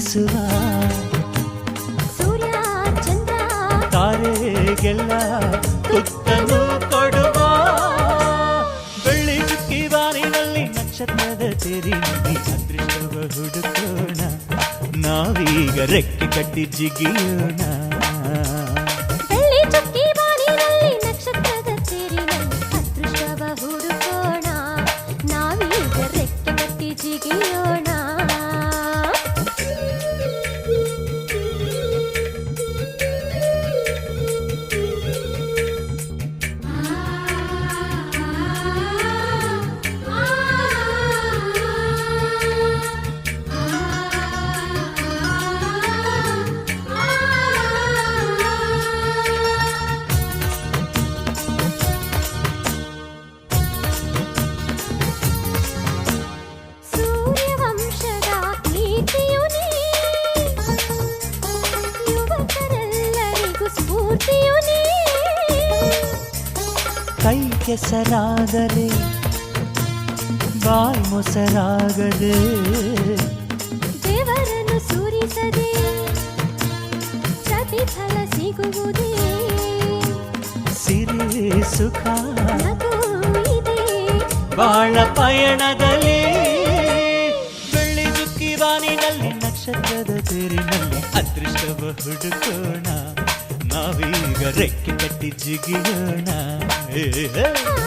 ಪ್ರೀತಿಸುವ ಸೂರ್ಯ ಚಂದ್ರ ತಾರೆಗೆಲ್ಲ ತುತ್ತನ್ನು ಕೊಡುವ ಬೆಳ್ಳಿ ಚುಕ್ಕಿ ಬಾನಿನಲ್ಲಿ ನಕ್ಷತ್ರದ ತೆರಿನಲ್ಲಿ ಅದೃಷ್ಟವ ಹುಡುಕೋಣ ನಾವೀಗ ರೆಕ್ಕೆ ಕಟ್ಟಿ ಜಿಗಿಯೋಣ ಬೆಳ್ಳಿ ಚುಕ್ಕಿ ಬಾನಿನಲ್ಲಿ ನಕ್ಷತ್ರದ ತೇರಿನಲ್ಲಿ ಅದೃಷ್ಟವ ಹುಡುಕೋಣ ನಾವೀಗ ರೆಕ್ಕೆ ಕಟ್ಟಿ ಜಿಗಿಯೋಣ ಸೂರ್ಯವಂಶದ ಕೀರ್ತಿಯು ನೀ ಯುವಕರೆಲ್ಲರಿಗೂ ಸ್ಫೂರ್ತಿಯು ನೀ ಕೈ ಕೆಸರಾದರೆ ಬಾಯಿ ಮೊಸರಾಗದೆ ದೇವರನ್ನು ಸೂರಿಸದೆ ಪ್ರತಿಫಲ ಸಿಗುವುದೇ ಸಿರಿ ಸುಖ ನಗು ಇದೆ ಬಾಳ ಪಯಣದಲ್ಲಿ ಬೆಳ್ಳಿ ಚುಕ್ಕಿ ಬಾನಿನಲ್ಲಿ ನಕ್ಷತ್ರದ ತೇರಿನಲ್ಲಿ ಅದೃಷ್ಟವ ಹುಡುಕೋಣ ನಾವೀಗ ರೆಕ್ಕೆ ಕಟ್ಟಿ ಜಿಗಿಯೋಣ ಆ